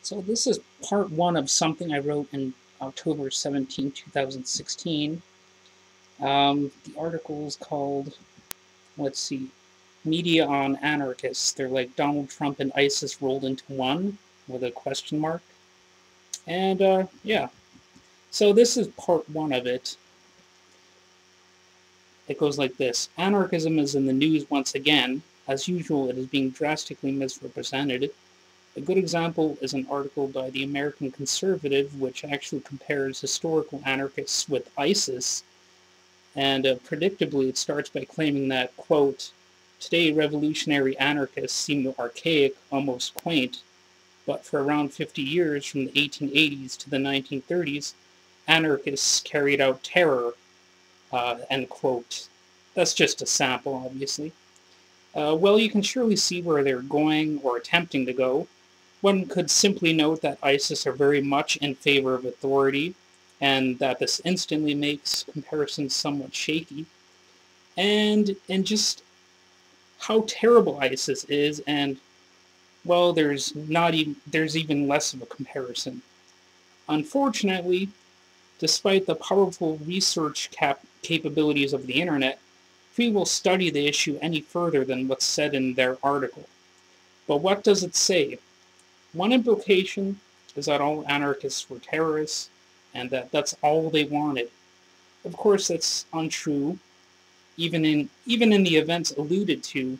So this is part one of something I wrote in October 17, 2016. The article is called, let's see, Media on Anarchists. They're like Donald Trump and ISIS rolled into one with a question mark. And yeah, so this is part one of it. It goes like this. Anarchism is in the news once again. As usual, it is being drastically misrepresented. A good example is an article by the American Conservative, which actually compares historical anarchists with ISIS, and predictably it starts by claiming that, quote, today revolutionary anarchists seem archaic, almost quaint, but for around 50 years, from the 1880s to the 1930s, anarchists carried out terror, end quote. That's just a sample, obviously. Well, you can surely see where they're going or attempting to go. One could simply note that ISIS are very much in favor of authority, and that this instantly makes comparisons somewhat shaky. And just how terrible ISIS is, and well, there's even less of a comparison. Unfortunately, despite the powerful research capabilities of the internet, few will study the issue any further than what's said in their article. But what does it say? One implication is that all anarchists were terrorists, and that that's all they wanted. Of course, that's untrue. Even in the events alluded to,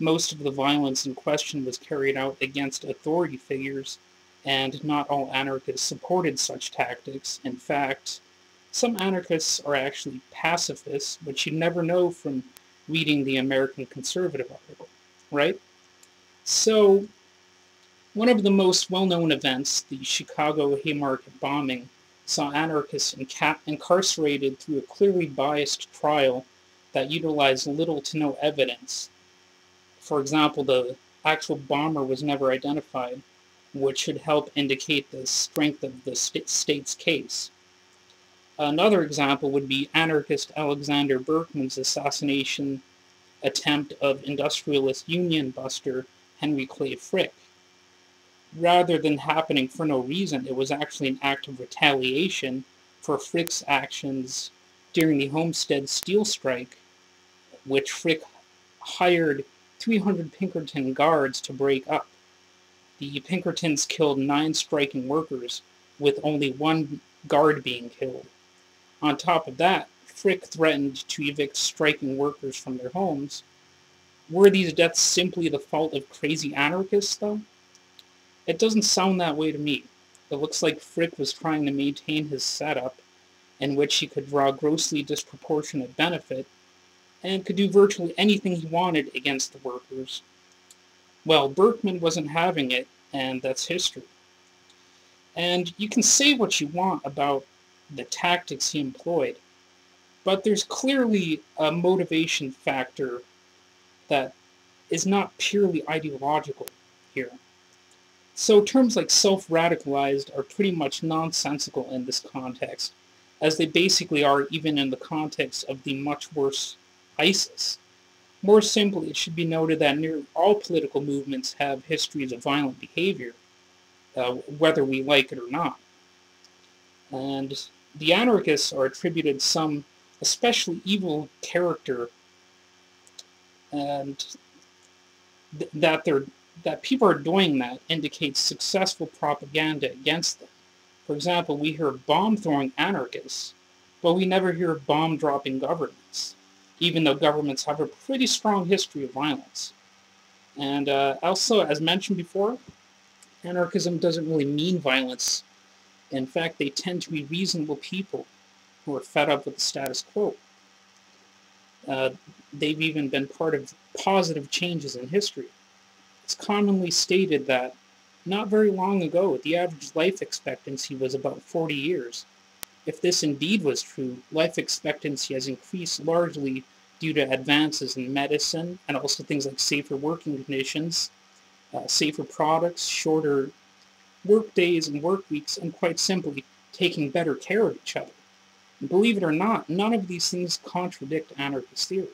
most of the violence in question was carried out against authority figures, and not all anarchists supported such tactics. In fact, some anarchists are actually pacifists, which you never know from reading the American Conservative article, right? So, one of the most well-known events, the Chicago Haymarket bombing, saw anarchists incarcerated through a clearly biased trial that utilized little to no evidence. For example, the actual bomber was never identified, which should help indicate the strength of the state's case. Another example would be anarchist Alexander Berkman's assassination attempt of industrialist union buster Henry Clay Frick. Rather than happening for no reason, it was actually an act of retaliation for Frick's actions during the Homestead Steel Strike, which Frick hired 300 Pinkerton guards to break up. The Pinkertons killed 9 striking workers, with only 1 guard being killed. On top of that, Frick threatened to evict striking workers from their homes. Were these deaths simply the fault of crazy anarchists, though? It doesn't sound that way to me. It looks like Frick was trying to maintain his setup, in which he could draw grossly disproportionate benefit, and could do virtually anything he wanted against the workers. Well, Berkman wasn't having it, and that's history. And you can say what you want about the tactics he employed, but there's clearly a motivation factor that is not purely ideological here. So terms like self-radicalized are pretty much nonsensical in this context, as they basically are even in the context of the much worse ISIS. More simply, it should be noted that nearly all political movements have histories of violent behavior, whether we like it or not. And the anarchists are attributed some especially evil character, and that people are doing that indicates successful propaganda against them. For example, we hear bomb-throwing anarchists, but we never hear bomb-dropping governments, even though governments have a pretty strong history of violence. And also, as mentioned before, anarchism doesn't really mean violence. In fact, they tend to be reasonable people who are fed up with the status quo. They've even been part of positive changes in history. It's commonly stated that not very long ago, the average life expectancy was about 40 years. If this indeed was true, life expectancy has increased largely due to advances in medicine and also things like safer working conditions, safer products, shorter work days and work weeks, and quite simply, taking better care of each other. And believe it or not, none of these things contradict anarchist theory.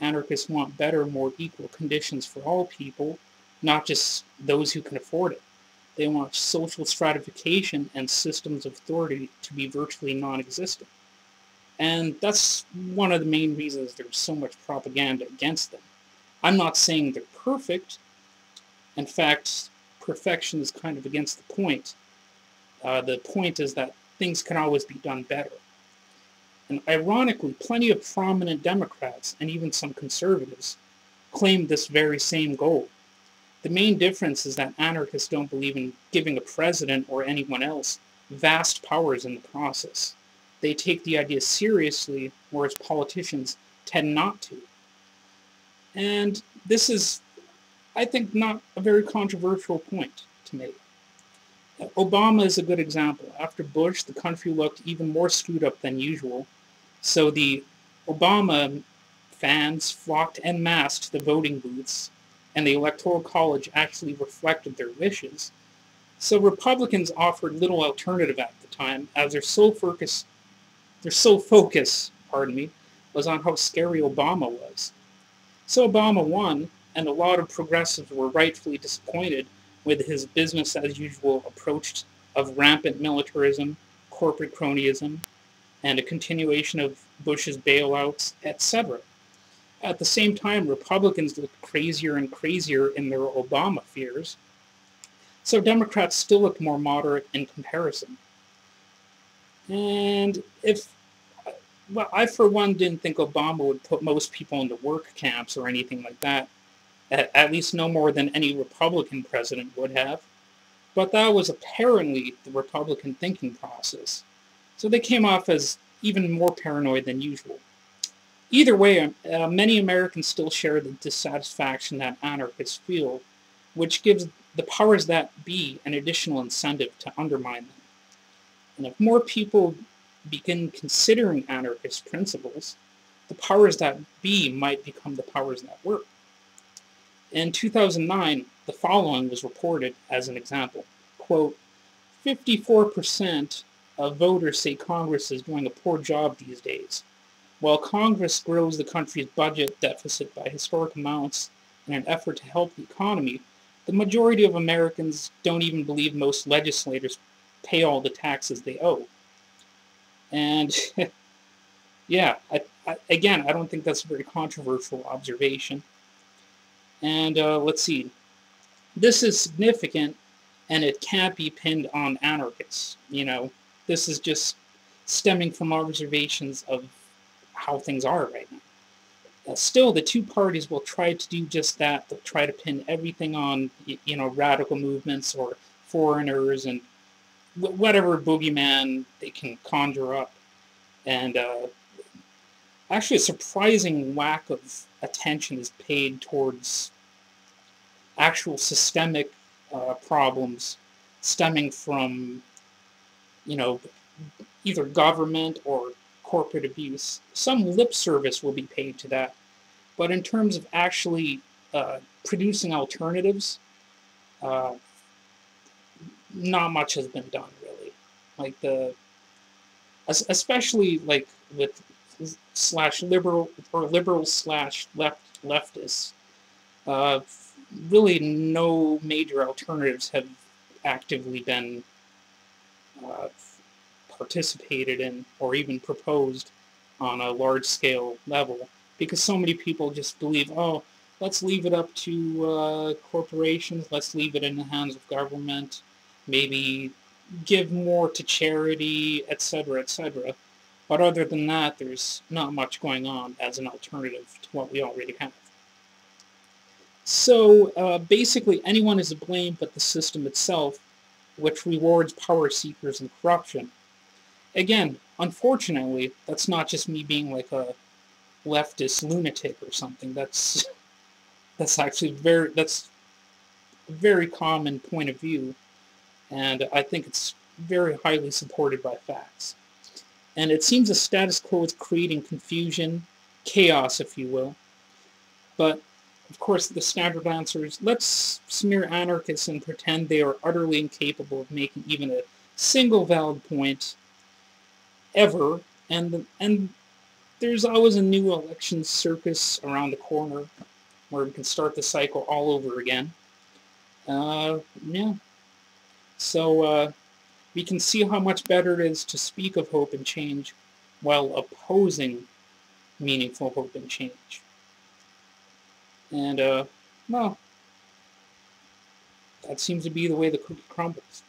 Anarchists want better, more equal conditions for all people, not just those who can afford it. They want social stratification and systems of authority to be virtually non-existent. And that's one of the main reasons there's so much propaganda against them. I'm not saying they're perfect. In fact, perfection is kind of against the point. The point is that things can always be done better. And ironically, plenty of prominent Democrats, and even some conservatives, claim this very same goal. The main difference is that anarchists don't believe in giving a president or anyone else vast powers in the process. They take the idea seriously, whereas politicians tend not to. And this is, I think, not a very controversial point to make. Obama is a good example. After Bush, the country looked even more screwed up than usual. So the Obama fans flocked en masse to the voting booths, and the Electoral College actually reflected their wishes. So Republicans offered little alternative at the time, as their sole focus, was on how scary Obama was. So Obama won, and a lot of progressives were rightfully disappointed with his business-as-usual approach of rampant militarism, corporate cronyism, and a continuation of Bush's bailouts, etc. At the same time, Republicans looked crazier and crazier in their Obama fears, so Democrats still looked more moderate in comparison. And I for one didn't think Obama would put most people into work camps or anything like that, at least no more than any Republican president would have, but that was apparently the Republican thinking process. So they came off as even more paranoid than usual. Either way, many Americans still share the dissatisfaction that anarchists feel, which gives the powers that be an additional incentive to undermine them. And if more people begin considering anarchist principles, the powers that be might become the powers that were. In 2009, the following was reported as an example. Quote, 54% of voters say Congress is doing a poor job these days. While Congress grows the country's budget deficit by historic amounts in an effort to help the economy, the majority of Americans don't even believe most legislators pay all the taxes they owe. And yeah, again, I don't think that's a very controversial observation. And let's see. This is significant, and it can't be pinned on anarchists. This is just stemming from observations of how things are right now. Still, the two parties will try to do just that. They'll try to pin everything on, radical movements or foreigners and whatever boogeyman they can conjure up. And actually, a surprising lack of attention is paid towards actual systemic problems stemming from, either government or corporate abuse. Some lip service will be paid to that, but in terms of actually producing alternatives, not much has been done really. Especially like with /liberal or liberal/leftists, really no major alternatives have actively been participated in or even proposed on a large-scale level, because so many people just believe, oh, let's leave it up to corporations, let's leave it in the hands of government, maybe give more to charity, etc., etc. But other than that, there's not much going on as an alternative to what we already have. So basically, anyone is to blame but the system itself, which rewards power seekers and corruption. Again, unfortunately, that's not just me being like a leftist lunatic or something. That's actually a very common point of view, and I think it's very highly supported by facts. And it seems the status quo is creating confusion, chaos, if you will. But, of course, the standard answer is, let's smear anarchists and pretend they are utterly incapable of making even a single valid point ever, and there's always a new election circus around the corner where we can start the cycle all over again. Yeah. So we can see how much better it is to speak of hope and change while opposing meaningful hope and change. And, well, that seems to be the way the cookie crumbles.